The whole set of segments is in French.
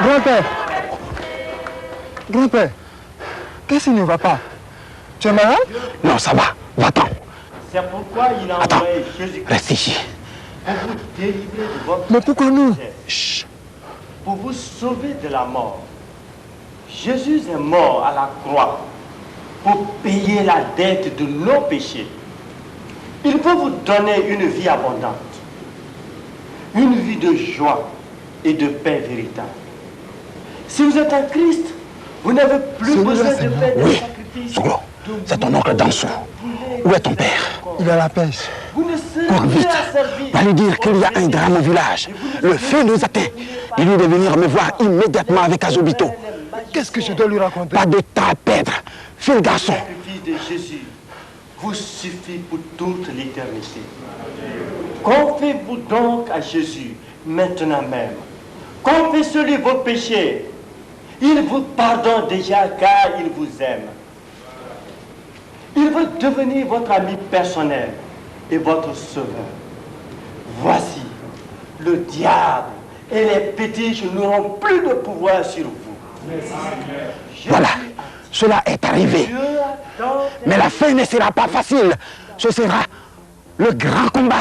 Grand-père. Grand-père, qu'est-ce qui ne va pas? Tu es malade? Non, ça va. Va-t'en. C'est pourquoi il a envoyé Jésus-Christ. Reste ici. Pour vous délivrer de votre... Mais pourquoi nous? Chut. Pour vous sauver de la mort. Jésus est mort à la croix pour payer la dette de nos péchés. Il peut vous donner une vie abondante, une vie de joie et de paix véritable. Si vous êtes un Christ, vous n'avez plus besoin de faire des sacrifices. Soglo, c'est ton oncle Dansou. Où est ton père? Il est à la pêche. Vous ne serez Cours plus vite. asservis. Va lui dire qu'il y a un drame au village. Le feu nous atteint. Il lui de venir me voir immédiatement avec Azobito. Qu'est-ce que je dois lui raconter? Pas de temps à perdre. Fais garçon. Le sacrifice de Jésus vous suffit pour toute l'éternité. Confiez-vous donc à Jésus maintenant même. Confessez-lui vos péchés. Il vous pardonne déjà car il vous aime. Il veut devenir votre ami personnel et votre sauveur. Voici, le diable et les pétiches n'auront plus de pouvoir sur vous. Voilà, cela est arrivé. Mais la fin ne sera pas facile. Ce sera le grand combat.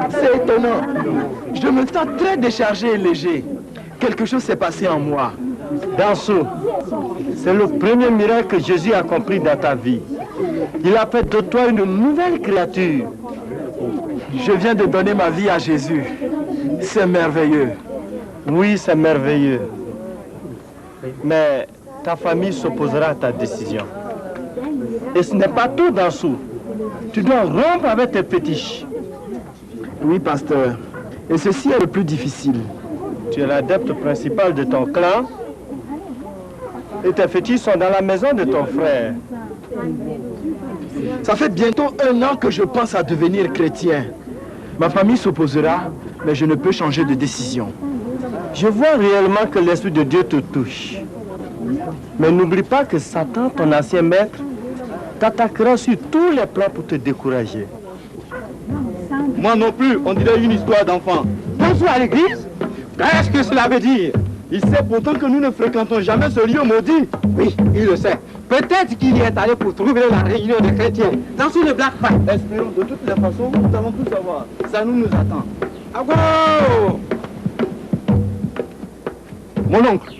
C'est étonnant. Je me sens très déchargé et léger. Quelque chose s'est passé en moi. Dansou, c'est le premier miracle que Jésus a accompli dans ta vie. Il a fait de toi une nouvelle créature. Je viens de donner ma vie à Jésus. C'est merveilleux. Oui, c'est merveilleux. Mais ta famille s'opposera à ta décision. Et ce n'est pas tout, Dansou. Tu dois rompre avec tes fétiches. Oui, pasteur. Et ceci est le plus difficile. Tu es l'adepte principal de ton clan. Et tes fétiches sont dans la maison de ton frère. Ça fait bientôt 1 an que je pense à devenir chrétien. Ma famille s'opposera, mais je ne peux changer de décision. Je vois réellement que l'Esprit de Dieu te touche. Mais n'oublie pas que Satan, ton ancien maître, t'attaquera sur tous les plans pour te décourager. Moi non plus, on dirait une histoire d'enfant. Bonjour à l'église. Qu'est-ce que cela veut dire? Il sait pourtant que nous ne fréquentons jamais ce lieu maudit. Oui, il le sait. Peut-être qu'il y est allé pour trouver la réunion des chrétiens. Dans une blague pas. Espérons, de toutes les façons, nous allons tout savoir. Ça nous attend. Ago! Mon oncle,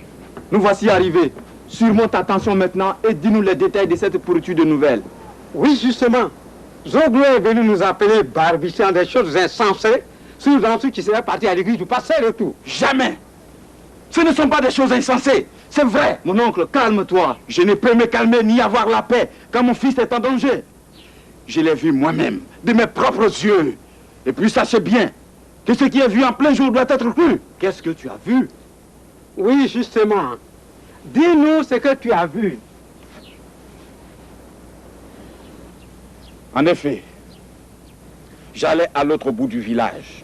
nous voici arrivés. Surmonte ta attention maintenant et dis-nous les détails de cette pourriture de nouvelles. Oui, justement. Zoglo est venu nous appeler barbichant des choses insensées sur Dansu qui serait parti à l'église du passé et tout. Jamais. Ce ne sont pas des choses insensées. C'est vrai. Mon oncle, calme-toi. Je ne peux me calmer ni avoir la paix quand mon fils est en danger. Je l'ai vu moi-même, de mes propres yeux. Et puis sachez bien que ce qui est vu en plein jour doit être cru. Qu'est-ce que tu as vu? Oui, justement. Dis-nous ce que tu as vu. En effet, j'allais à l'autre bout du village.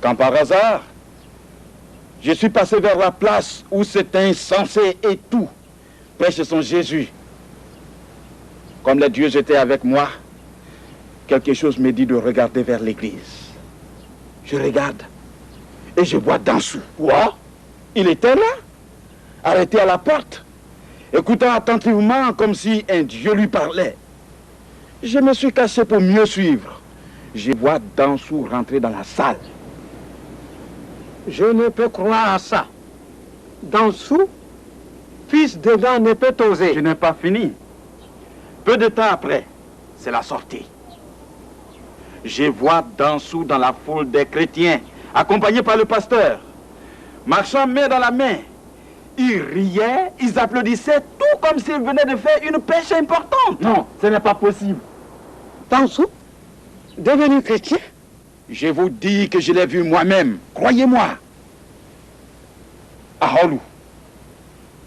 Quand par hasard, je suis passé vers la place où cet insensé et tout prêche son Jésus. Comme les dieux étaient avec moi, quelque chose me dit de regarder vers l'église. Je regarde et je vois Dansu. Quoi? Il était là, arrêté à la porte, écoutant attentivement comme si un dieu lui parlait. Je me suis caché pour mieux suivre. Je vois Dansu rentrer dans la salle. Je ne peux croire à ça. Dansu, fils d'Edan, ne peut oser. Je n'ai pas fini. Peu de temps après, c'est la sortie. Je vois Dansu dans la foule des chrétiens, accompagné par le pasteur, marchant main dans la main. Ils riaient, ils applaudissaient, tout comme s'ils venaient de faire une pêche importante. Non, ce n'est pas possible. Dansu, devenu chrétien? Je vous dis que je l'ai vu moi-même, croyez-moi. Aholu,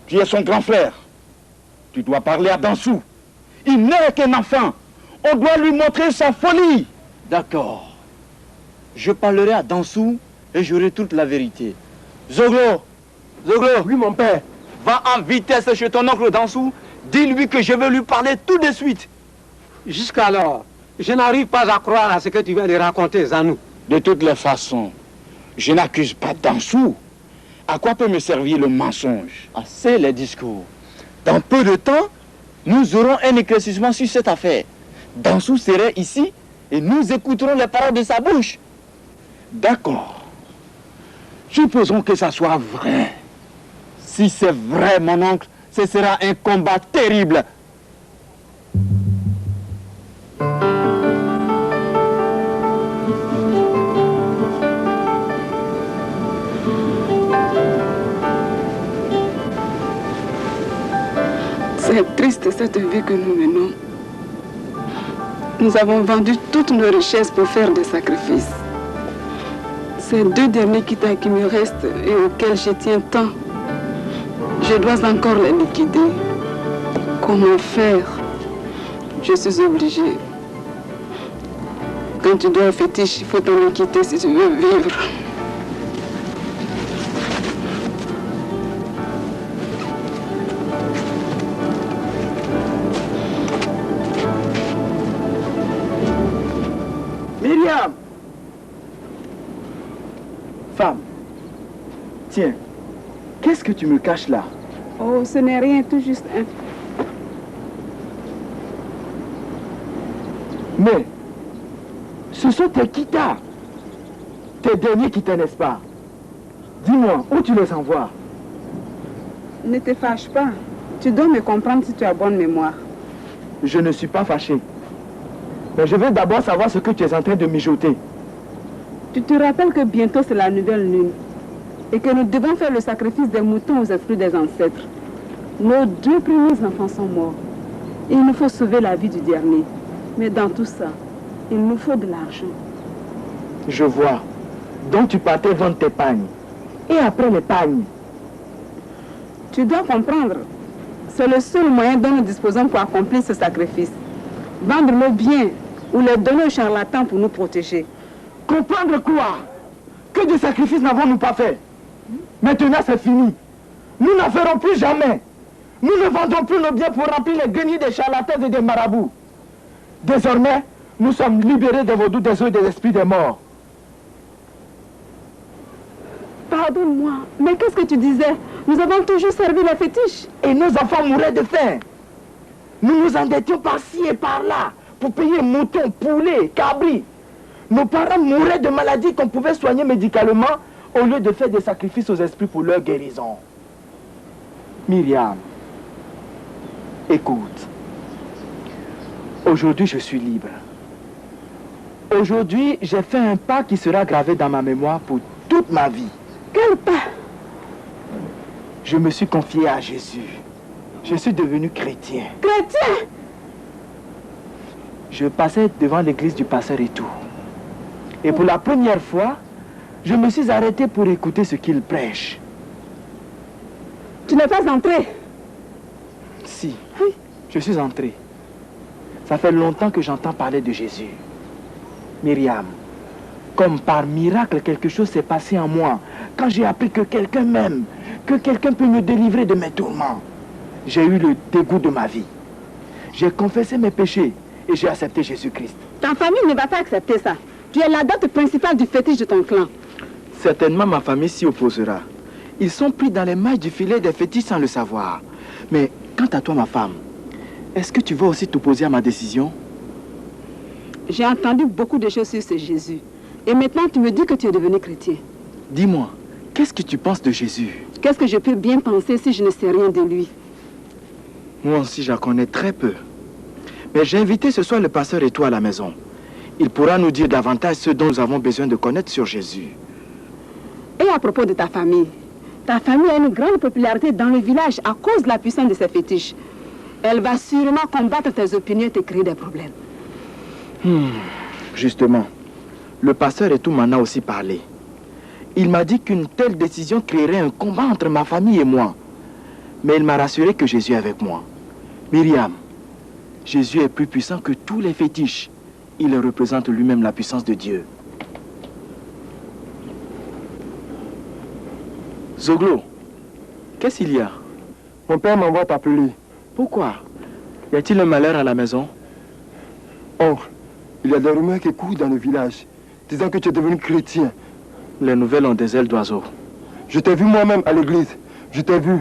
tu es son grand frère. Tu dois parler à Dansu. Il n'est qu'un enfant. On doit lui montrer sa folie. D'accord. Je parlerai à Dansu et j'aurai toute la vérité. Zoglo! Zoglo! Oui, mon père. Va en vitesse chez ton oncle Dansu. Dis-lui que je veux lui parler tout de suite. Jusqu'alors, je n'arrive pas à croire à ce que tu viens de raconter, Zanou. De toutes les façons, je n'accuse pas Dansu. À quoi peut me servir le mensonge? Assez les discours. Dans peu de temps, nous aurons un éclaircissement sur cette affaire. Dansu serait ici et nous écouterons les paroles de sa bouche. D'accord. Supposons que ça soit vrai. Si c'est vrai, mon oncle, ce sera un combat terrible. C'est triste cette vie que nous menons. Nous avons vendu toutes nos richesses pour faire des sacrifices. Ces 2 derniers quitas qui me restent et auxquels je tiens tant, je dois encore les liquider. Comment faire? Je suis obligée. Quand tu dois un fétiche, il faut t'en quitter si tu veux vivre. Myriam! Femme, tiens, qu'est-ce que tu me caches là? Oh, ce n'est rien, tout juste un... Mais, ce sont tes quitas. Tes derniers quitas, n'est-ce pas? Dis-moi, où tu les envoies? Ne te fâche pas. Tu dois me comprendre si tu as bonne mémoire. Je ne suis pas fâché. Mais je veux d'abord savoir ce que tu es en train de mijoter. Tu te rappelles que bientôt c'est la nouvelle lune et que nous devons faire le sacrifice des moutons aux esprits des ancêtres. Nos 2 premiers enfants sont morts. Il nous faut sauver la vie du dernier. Mais dans tout ça, il nous faut de l'argent. Je vois. Donc tu partais vendre tes pagnes. Et après les pagnes? Tu dois comprendre. C'est le seul moyen dont nous disposons pour accomplir ce sacrifice. Vendre nos biens ou les donner aux charlatans pour nous protéger. Comprendre quoi? Que de sacrifices n'avons-nous pas fait? Maintenant c'est fini. Nous n'en ferons plus jamais. Nous ne vendrons plus nos biens pour remplir les greniers des charlatans et des marabouts. Désormais, nous sommes libérés des vaudous, des eaux et des esprits des morts. Pardonne-moi, mais qu'est-ce que tu disais? Nous avons toujours servi les fétiches. Et nos enfants mouraient de faim. Nous nous endettions par-ci et par-là pour payer moutons, poulets, cabris. Nos parents mouraient de maladies qu'on pouvait soigner médicalement au lieu de faire des sacrifices aux esprits pour leur guérison. Myriam, écoute. Aujourd'hui, je suis libre. Aujourd'hui, j'ai fait un pas qui sera gravé dans ma mémoire pour toute ma vie. Quel pas? Je me suis confié à Jésus. Je suis devenu chrétien. Chrétien? Je passais devant l'église du pasteur et tout. Et pour la première fois, je me suis arrêté pour écouter ce qu'il prêche. Tu n'es pas entré? Si, je suis entré. Ça fait longtemps que j'entends parler de Jésus. Myriam, comme par miracle, quelque chose s'est passé en moi. Quand j'ai appris que quelqu'un m'aime, que quelqu'un peut me délivrer de mes tourments, j'ai eu le dégoût de ma vie. J'ai confessé mes péchés et j'ai accepté Jésus-Christ. Ta famille ne va pas accepter ça. Tu es la date principale du fétiche de ton clan. Certainement ma famille s'y opposera. Ils sont pris dans les mailles du filet des fétiches sans le savoir. Mais quant à toi, ma femme, est-ce que tu vas aussi t'opposer à ma décision? J'ai entendu beaucoup de choses sur ce Jésus. Et maintenant, tu me dis que tu es devenu chrétien. Dis-moi, qu'est-ce que tu penses de Jésus? Qu'est-ce que je peux bien penser si je ne sais rien de lui? Moi aussi, j'en connais très peu. Mais j'ai invité ce soir le pasteur et toi à la maison. Il pourra nous dire davantage ce dont nous avons besoin de connaître sur Jésus. Et à propos de ta famille a une grande popularité dans le village à cause de la puissance de ses fétiches. Elle va sûrement combattre tes opinions et te créer des problèmes. Justement, le pasteur et tout m'en a aussi parlé. Il m'a dit qu'une telle décision créerait un combat entre ma famille et moi. Mais il m'a rassuré que Jésus est avec moi. Myriam, Jésus est plus puissant que tous les fétiches. Il représente lui-même la puissance de Dieu. Zoglo, qu'est-ce qu'il y a? Mon père m'envoie t'appeler. Pourquoi? Y a-t-il un malheur à la maison? Oncle, il y a des rumeurs qui courent dans le village, disant que tu es devenu chrétien. Les nouvelles ont des ailes d'oiseau. Je t'ai vu moi-même à l'église. Je t'ai vu.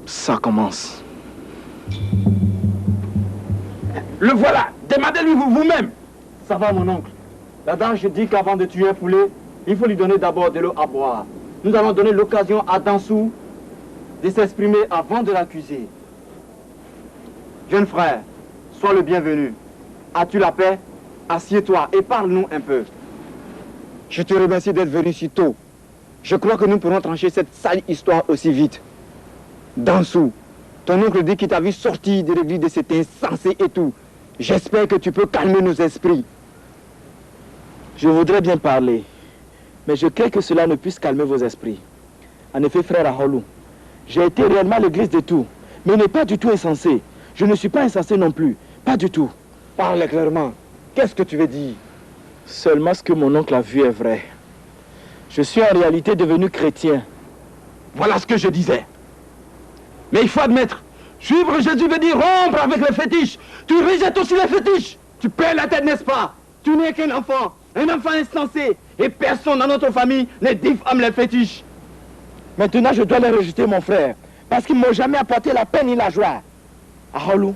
Ça commence. Le voilà. Demandez-lui vous-même. Ça va, mon oncle. L'adage dit qu'avant de tuer un poulet, il faut lui donner d'abord de l'eau à boire. Nous allons donner l'occasion à Dansou de s'exprimer avant de l'accuser. Jeune frère, sois le bienvenu. As-tu la paix? Assieds-toi et parle-nous un peu. Je te remercie d'être venu si tôt. Je crois que nous pourrons trancher cette sale histoire aussi vite. Dansou, ton oncle dit qu'il t'a vu sortir de l'église de cet insensé et tout. J'espère que tu peux calmer nos esprits. Je voudrais bien parler, mais je crains que cela ne puisse calmer vos esprits. En effet, frère Aholou, j'ai été réellement à l'église de tout, mais il n'est pas du tout insensé. Je ne suis pas insensé non plus, pas du tout. Parle clairement. Qu'est-ce que tu veux dire? Seulement ce que mon oncle a vu est vrai. Je suis en réalité devenu chrétien. Voilà ce que je disais. Mais il faut admettre, suivre Jésus veut dire rompre avec les fétiches. Tu rejettes aussi les fétiches. Tu perds la tête, n'est-ce pas? Tu n'es qu'un enfant insensé. Et personne dans notre famille ne diffame les fétiches. Maintenant, je dois les rejeter, mon frère, parce qu'ils ne m'ont jamais apporté la peine ni la joie. Aholou,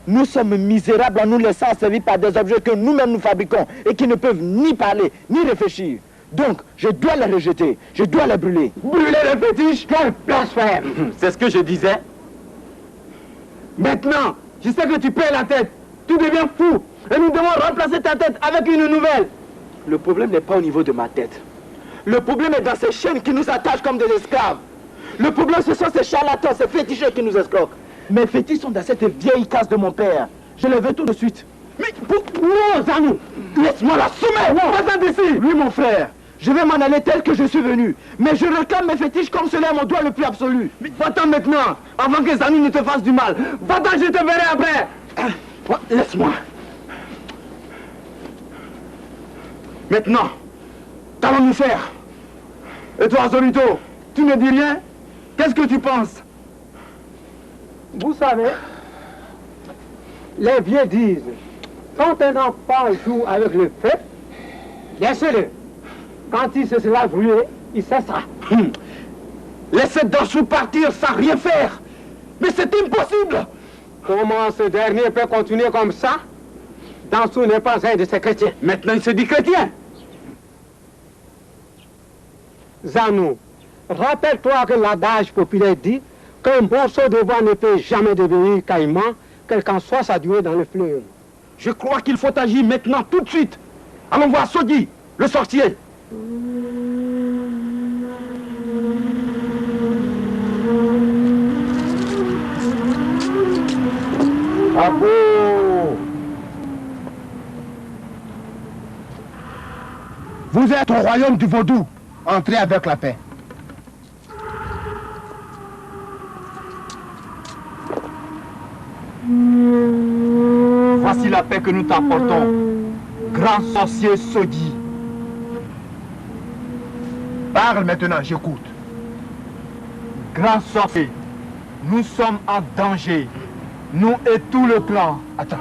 nous sommes misérables en nous laissant servir par des objets que nous-mêmes nous fabriquons et qui ne peuvent ni parler, ni réfléchir. Donc, je dois les rejeter, je dois les brûler. Brûler les fétiches? Quel blasphème! C'est ce que je disais. Maintenant, je sais que tu perds la tête. Tu deviens fou. Et nous devons remplacer ta tête avec une nouvelle. Le problème n'est pas au niveau de ma tête. Le problème est dans ces chaînes qui nous attachent comme des esclaves. Le problème, ce sont ces charlatans, ces féticheurs qui nous escroquent. Mes fétiches sont dans cette vieille case de mon père. Je les veux tout de suite. Mais non, Zanou, laisse-moi la soumettre. Pas d'ici. Oui, mon frère. Je vais m'en aller tel que je suis venu. Mais je réclame mes fétiches comme cela est mon droit le plus absolu. Mais va-t'en maintenant, avant que Zanou ne te fasse du mal. Va-t'en, je te verrai après. Laisse-moi. Maintenant, qu'allons-nous faire? Et toi, Zolito, tu ne dis rien? Qu'est-ce que tu penses? Vous savez, les vieux disent, quand un enfant joue avec le feu, laissez-le. Quand il se sera brûlé, il cessera. Laissez Dansou partir sans rien faire. Mais c'est impossible. Comment ce dernier peut continuer comme ça? Dansou n'est pas un de ces chrétiens. Maintenant, il se dit chrétien. Zanou, rappelle-toi que l'adage populaire dit qu'un morceau de bois ne peut jamais devenir caïman, quelle qu'en soit sa durée dans le fleuve. Je crois qu'il faut agir maintenant, tout de suite. Allons voir Sodi, le sorcier. Bravo! Vous êtes au royaume du vaudou. Entrez avec la paix. Voici la paix que nous t'apportons, grand sorcier Sodi. Parle maintenant, j'écoute. Grand sorcier, nous sommes en danger. Nous et tout le clan. Attends.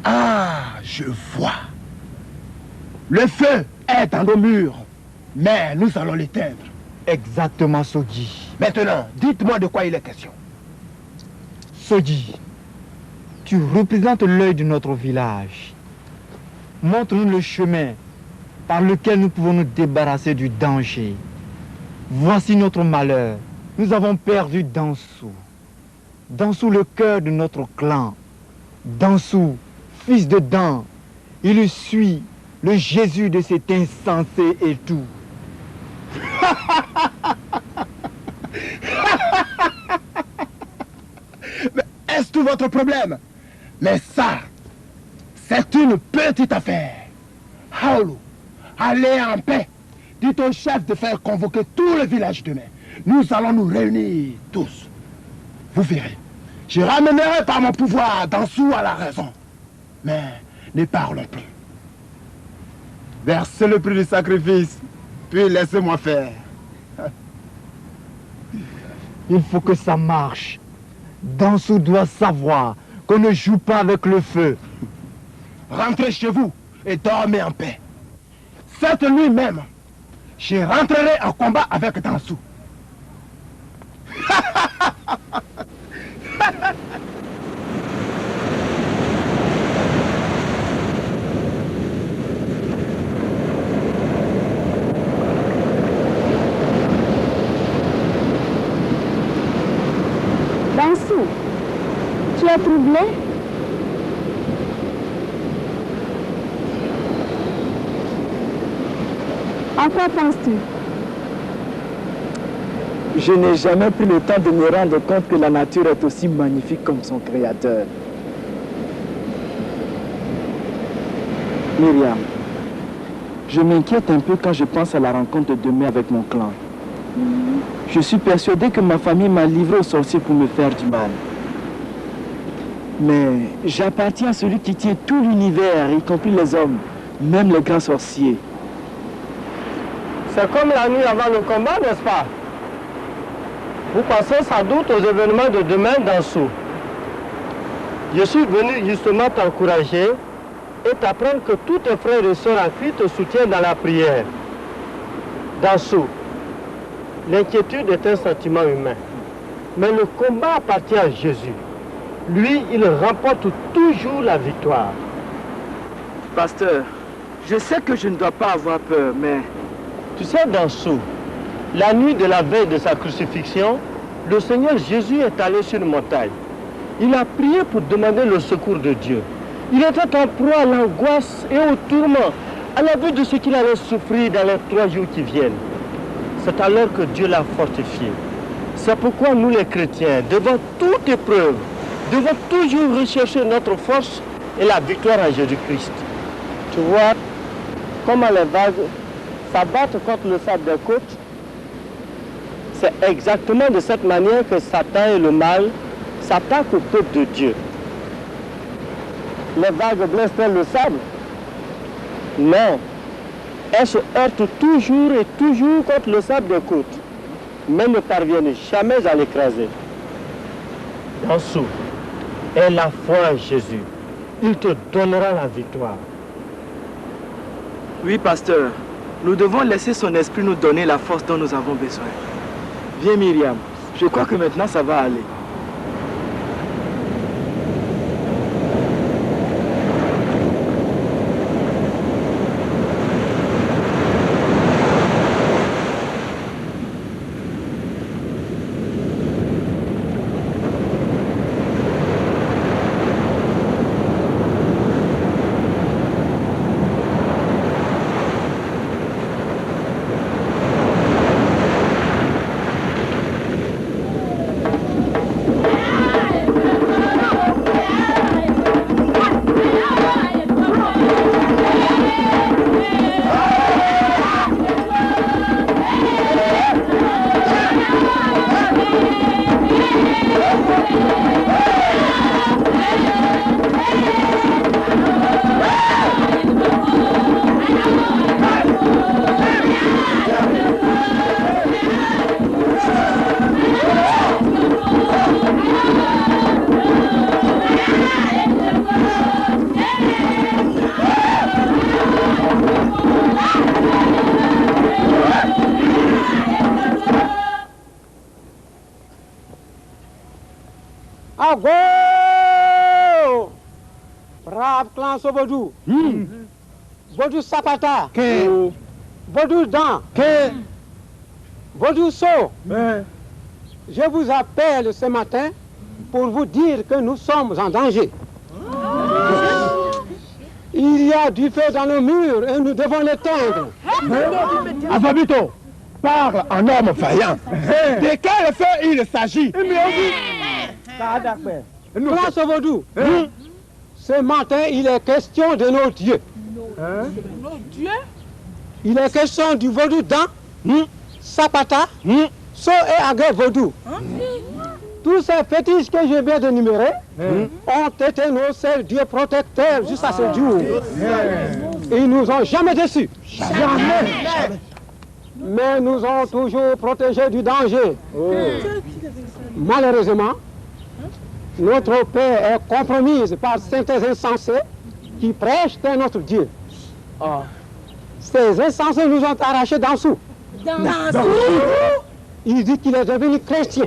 Ah, je vois. Le feu est dans nos murs, mais nous allons l'éteindre. Exactement, Sodi. Maintenant, dites-moi de quoi il est question. Sodi, tu représentes l'œil de notre village. Montre-nous le chemin par lequel nous pouvons nous débarrasser du danger. Voici notre malheur. Nous avons perdu Dansou. Dansou, le cœur de notre clan. Dansou, fils de Dan. Il suit le Jésus de cet insensé et tout. Mais est-ce tout votre problème? Mais ça, c'est une petite affaire. Haoulou, allez en paix. Dites au chef de faire convoquer tout le village demain. Nous allons nous réunir tous. Vous verrez. Je ramènerai par mon pouvoir Dansou à la raison. Mais ne parlons plus. Versez le prix du sacrifice, puis laissez-moi faire. Il faut que ça marche. Dansou doit savoir qu'on ne joue pas avec le feu. Rentrez chez vous et dormez en paix. Cette nuit même, je rentrerai en combat avec Dansou. Dansou, tu es troublé? À quoi penses-tu? Je n'ai jamais pris le temps de me rendre compte que la nature est aussi magnifique comme son créateur. Myriam, je m'inquiète un peu quand je pense à la rencontre de demain avec mon clan. Je suis persuadé que ma famille m'a livré aux sorciers pour me faire du mal. Mais j'appartiens à celui qui tient tout l'univers, y compris les hommes, même les grands sorciers. C'est comme la nuit avant le combat, n'est-ce pas? Vous pensez sans doute aux événements de demain Dansou. Je suis venu justement t'encourager et t'apprendre que tous tes frères et sœurs en Christ te soutiennent dans la prière. Dansou, l'inquiétude est un sentiment humain, mais le combat appartient à Jésus. Lui, il remporte toujours la victoire. Pasteur, je sais que je ne dois pas avoir peur, mais... Tu sais, Dansou, la nuit de la veille de sa crucifixion, le Seigneur Jésus est allé sur une montagne. Il a prié pour demander le secours de Dieu. Il était en proie à l'angoisse et au tourment, à la vue de ce qu'il allait souffrir dans les 3 jours qui viennent. C'est alors que Dieu l'a fortifié. C'est pourquoi nous les chrétiens, devant toute épreuve, devons toujours rechercher notre force et la victoire en Jésus-Christ. Tu vois comment les vagues s'abattent contre le sable des côtes. C'est exactement de cette manière que Satan et le mal s'attaquent au peuple de Dieu. Les vagues blessent-elles le sable? Non. Elles se heurtent toujours et toujours contre le sable des côtes, mais ne parviennent jamais à l'écraser. Dansou, aie la foi en Jésus. Il te donnera la victoire. Oui, pasteur. Nous devons laisser son esprit nous donner la force dont nous avons besoin. Viens, Myriam. Je crois que maintenant ça va aller. Ago! Brave clan Sobodou. Vodou Sapata. Vodou Dan. Vodou So. Je vous appelle ce matin pour vous dire que nous sommes en danger. Il y a du feu dans nos murs et nous devons l'éteindre. Afabito, parle en homme vaillant. De quel feu il s'agit? Clan Sobodou. Ce matin, il est question de nos dieux. Nos dieux? Il est question du vaudou Dan, Sapata, So et Agé vaudou. Tous ces fétiches que je viens d'énumérer ont été nos seuls dieux protecteurs jusqu'à ce jour. Ils nous ont jamais déçus. Jamais. Mais nous ont toujours protégés du danger. Malheureusement, notre paix est compromise par certains insensés qui prêchent un autre Dieu. Ces insensés nous ont arrachés d'en-dessous. Il dit qu'il est devenu chrétien.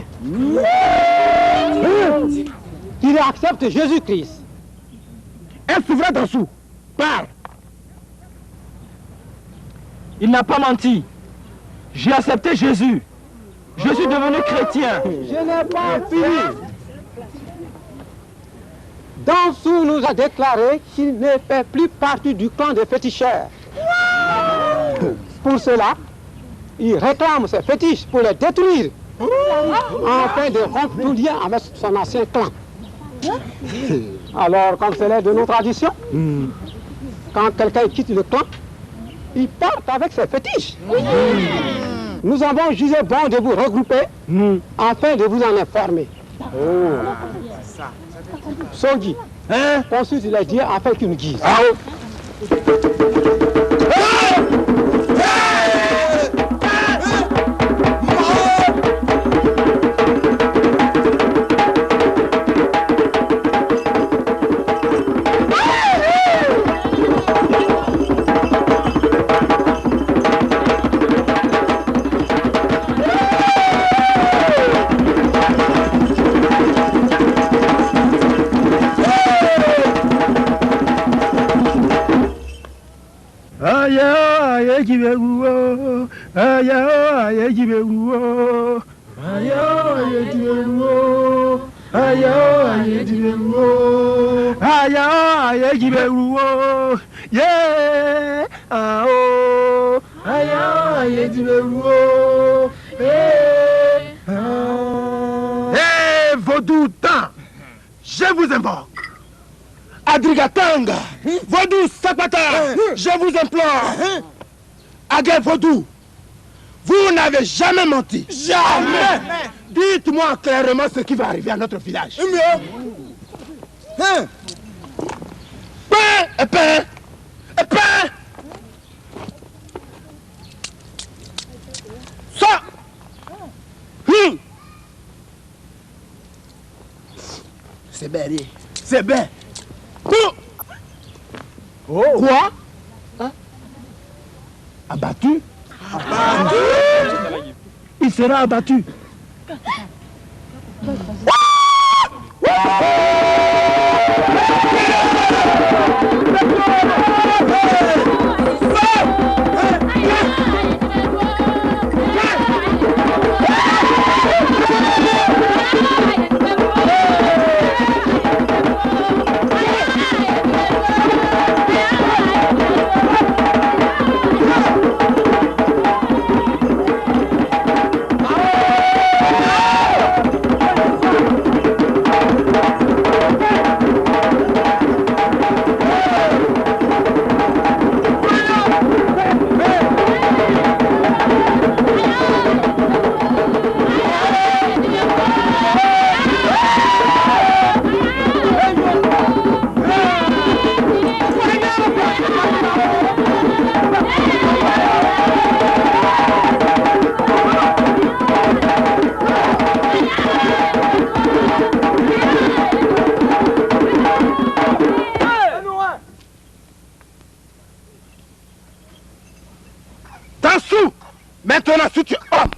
Qu'il accepte Jésus-Christ. Est-ce vrai d'en-dessous? Parle. Il n'a pas menti. J'ai accepté Jésus. Je suis devenu chrétien. Je n'ai pas fini. Dansou nous a déclaré qu'il ne fait plus partie du clan des féticheurs. Pour cela, il réclame ses fétiches pour les détruire, afin de rompre tout lien avec son ancien clan. Alors, comme c'est de nos traditions, quand quelqu'un quitte le clan, il part avec ses fétiches. Nous avons jugé bon de vous regrouper afin de vous en informer. Sogi, consulte les dieux afin qu'ils nous guident. Vaudou Dan, je vous invoque. Adrigatanga, Vaudou Sapata, je vous implore. Agé Vaudou, vous n'avez jamais menti. Jamais. Dites-moi clairement ce qui va arriver à notre village. Pain et pain et pain. Ça. C'est bien. C'est bien. Quoi? Abattu? Il sera abattu. Maintenant, si tu es homme,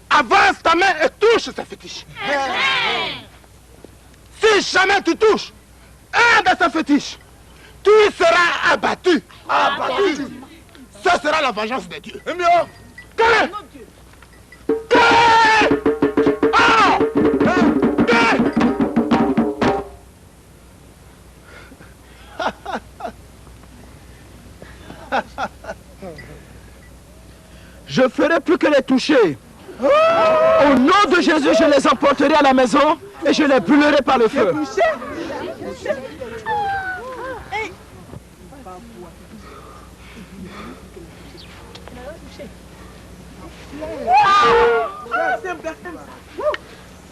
avance ta main et touche ce fétiche. Si jamais tu touches un de ces fétiches, tu seras abattu. Abattu. Ce sera la vengeance de Dieu. Je ferai plus que les toucher. Au nom de Jésus, je les emporterai à la maison et je les brûlerai par le feu.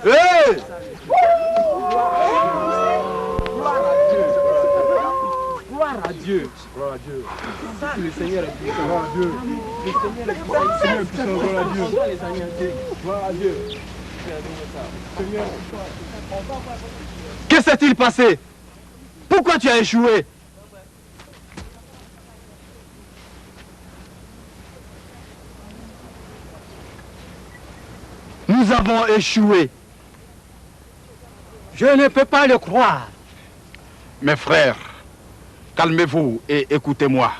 Hey! Gloire à Dieu. Gloire à Dieu. Le Seigneur est puissant. Gloire à Dieu. Le Seigneur est puissant. Gloire à Dieu. Gloire à Dieu. Que s'est-il passé? Pourquoi tu as échoué? Nous avons échoué. Je ne peux pas le croire. Mes frères, calmez-vous et écoutez-moi.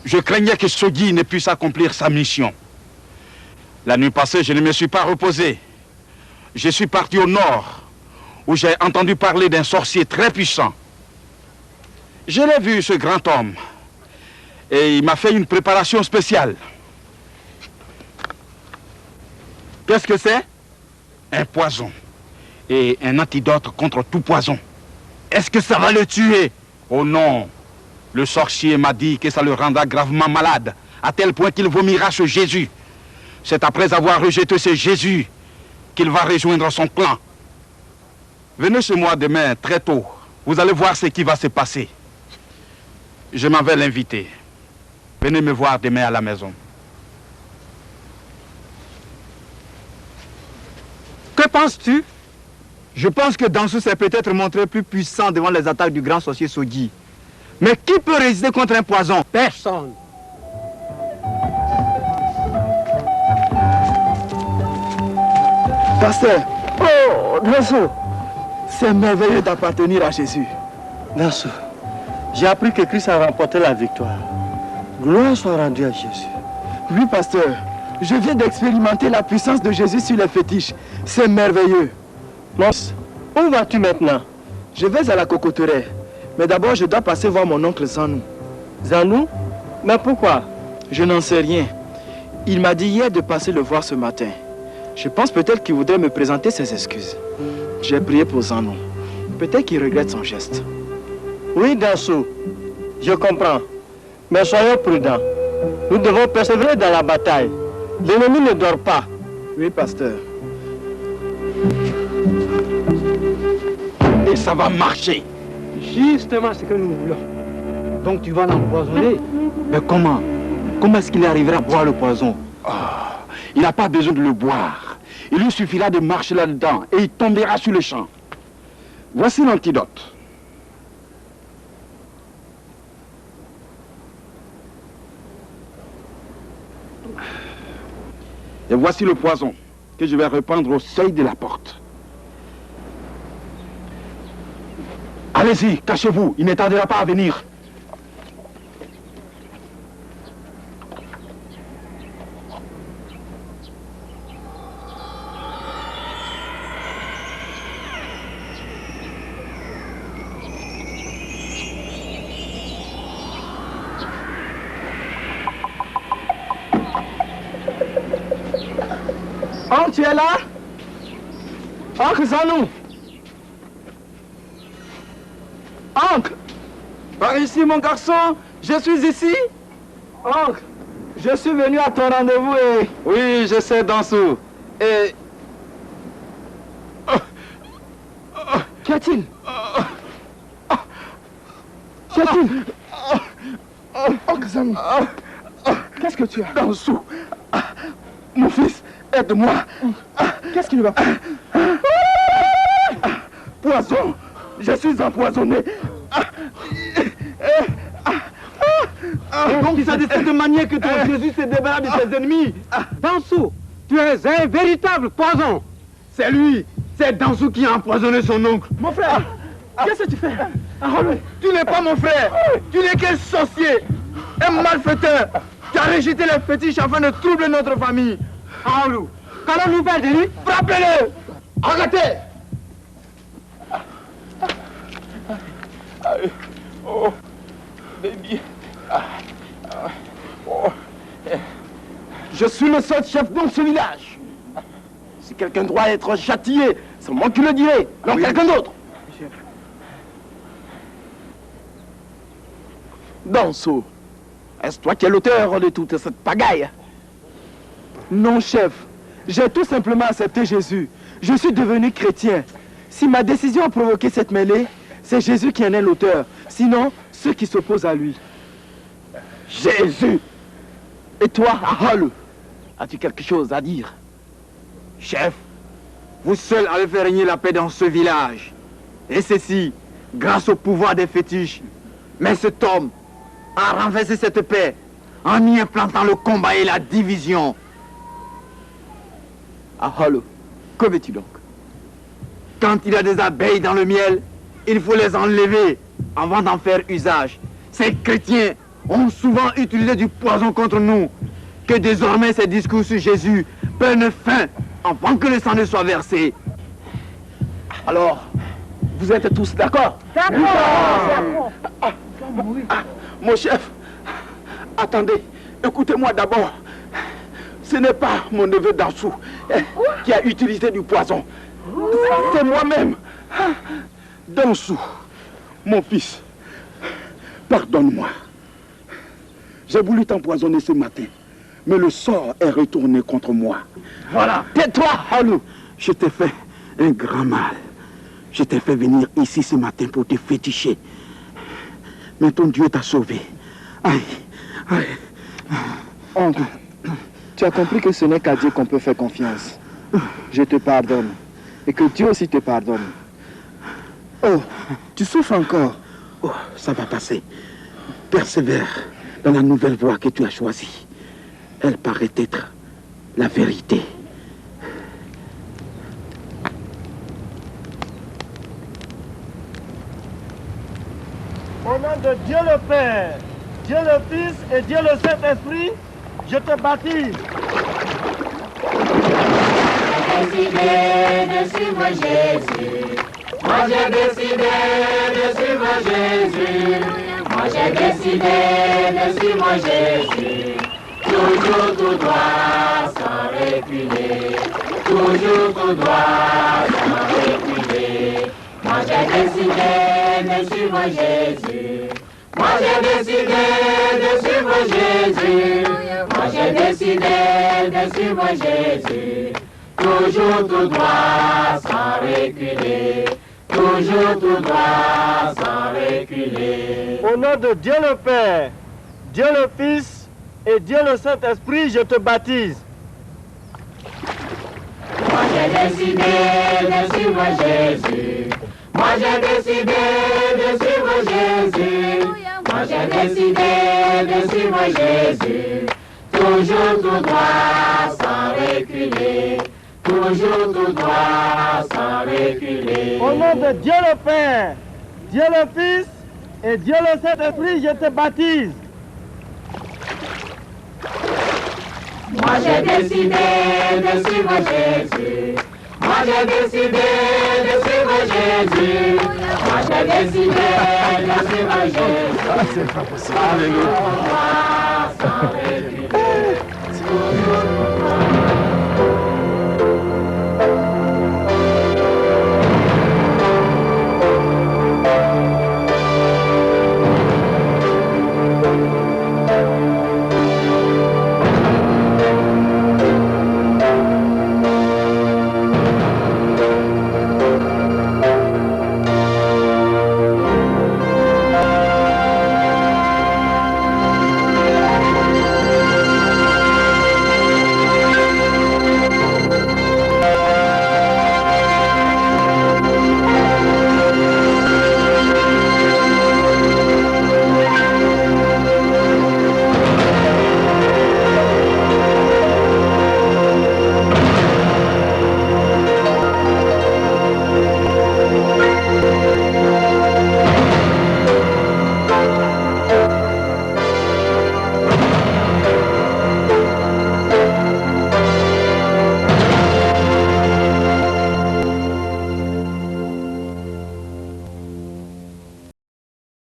Je craignais que Sogui ne puisse accomplir sa mission. La nuit passée, je ne me suis pas reposé. Je suis parti au nord, où j'ai entendu parler d'un sorcier très puissant. Je l'ai vu, ce grand homme, et il m'a fait une préparation spéciale. Qu'est-ce que c'est? Un poison et un antidote contre tout poison. Est-ce que ça va le tuer? Oh non, le sorcier m'a dit que ça le rendra gravement malade, à tel point qu'il vomira ce Jésus. C'est après avoir rejeté ce Jésus qu'il va rejoindre son clan. Venez chez moi demain très tôt. Vous allez voir ce qui va se passer. Je m'en vais l'inviter. Venez me voir demain à la maison. Que penses-tu? Je pense que Dansou s'est peut-être montré plus puissant devant les attaques du grand sorcier Sogui. Mais qui peut résister contre un poison? Personne. Pasteur, oh, Dansou, c'est merveilleux d'appartenir à Jésus. Dansou, j'ai appris que Christ a remporté la victoire. Gloire soit rendue à Jésus. Oui, pasteur, je viens d'expérimenter la puissance de Jésus sur les fétiches. C'est merveilleux. Mons, où vas-tu maintenant? Je vais à la cocoterie. Mais d'abord, je dois passer voir mon oncle Zanou. Zanou? Mais pourquoi? Je n'en sais rien. Il m'a dit hier de passer le voir ce matin. Je pense peut-être qu'il voudrait me présenter ses excuses. J'ai prié pour Zanou. Peut-être qu'il regrette son geste. Oui, Dansou, je comprends. Mais soyons prudents. Nous devons persévérer dans la bataille. L'ennemi ne dort pas. Oui, pasteur. Et ça va marcher. Justement ce que nous voulons. Donc tu vas l'empoisonner? Mais comment? Comment est-ce qu'il arrivera à boire le poison? Il n'a pas besoin de le boire. Il lui suffira de marcher là-dedans et il tombera sur le champ. Voici l'antidote. Et voici le poison que je vais répandre au seuil de la porte. Allez-y, cachez-vous, il ne tardera pas à venir. Oh, tu es là? Oncle Zanou. Oncle. Par ici, mon garçon. Je suis ici. Oncle, je suis venu à ton rendez-vous et... Oui, je sais, Dansou. Et... Qu'y a-t-il? Qu'y a-t-il? Oncle Zanou. Qu'est-ce que tu as? Dansou. Mon fils, aide-moi. Qu'est-ce qui lui va? Poison. Je suis empoisonné. Et donc c'est de cette manière que ton Jésus se débarrasse de ses ennemis. Dansou, tu es un véritable poison. C'est lui. C'est Dansou qui a empoisonné son oncle. Mon frère, qu'est-ce que tu fais? Tu n'es pas mon frère. Tu n'es qu'un sorcier. Un malfaiteur. Tu as rejeté les fétiches afin de troubler notre famille. Aoulou, qu'allons-nous faire de lui? Frappez-le. Arrêtez. Oh, baby. Je suis le seul chef de ce village. Si quelqu'un doit être châtié, c'est moi qui le dirai, non quelqu'un d'autre. Dansou, est-ce toi qui es l'auteur de toute cette pagaille? Non, chef. J'ai tout simplement accepté Jésus. Je suis devenu chrétien. Si ma décision a provoqué cette mêlée, c'est Jésus qui en est l'auteur. Sinon, ceux qui s'opposent à lui. Jésus! Et toi, Ahol, as-tu quelque chose à dire? Chef, vous seul avez fait régner la paix dans ce village. Et ceci, grâce au pouvoir des fétiches. Mais cet homme a renversé cette paix en y implantant le combat et la division. Ahol, que veux-tu donc? Quand il y a des abeilles dans le miel, il faut les enlever avant d'en faire usage. Ces chrétiens ont souvent utilisé du poison contre nous. Que désormais ces discours sur Jésus prennent fin avant que le sang ne soit versé. Alors, vous êtes tous d'accord? D'accord. Mon chef, attendez, écoutez-moi d'abord. Ce n'est pas mon neveu Dansou qui a utilisé du poison. C'est moi-même. Dansou, mon fils, pardonne-moi. J'ai voulu t'empoisonner ce matin, mais le sort est retourné contre moi. Voilà, tais-toi, Halou. Je t'ai fait un grand mal. Je t'ai fait venir ici ce matin pour te féticher. Mais ton Dieu t'a sauvé. Aïe, aïe. Oncle, tu as compris que ce n'est qu'à Dieu qu'on peut faire confiance. Je te pardonne. Et que Dieu aussi te pardonne. Oh, tu souffres encore. Oh, ça va passer. Persévère dans la nouvelle voie que tu as choisie. Elle paraît être la vérité. Au nom de Dieu le Père, Dieu le Fils et Dieu le Saint-Esprit, je te baptise. J'ai décidé de suivre Jésus. Moi j'ai décidé de suivre Jésus. Moi j'ai décidé de suivre Jésus. Toujours tout droit sans reculer. Toujours tout droit sans reculer. Moi j'ai décidé de suivre Jésus. Moi j'ai décidé de suivre Jésus. Moi j'ai décidé de suivre Jésus. Toujours tout droit sans reculer. Toujours tout droit sans reculer. Au nom de Dieu le Père, Dieu le Fils et Dieu le Saint-Esprit, je te baptise. Moi j'ai décidé de suivre Jésus. Moi j'ai décidé de suivre Jésus. Moi j'ai décidé de suivre Jésus. Toujours tout droit sans reculer. Toujours tout droit sans reculer. Au nom de Dieu le Père, Dieu le Fils et Dieu le Saint-Esprit, je te baptise. Moi j'ai décidé de suivre Jésus. Moi j'ai décidé de suivre Jésus. Moi j'ai décidé de suivre Jésus. C'est pas possible. Alléluia.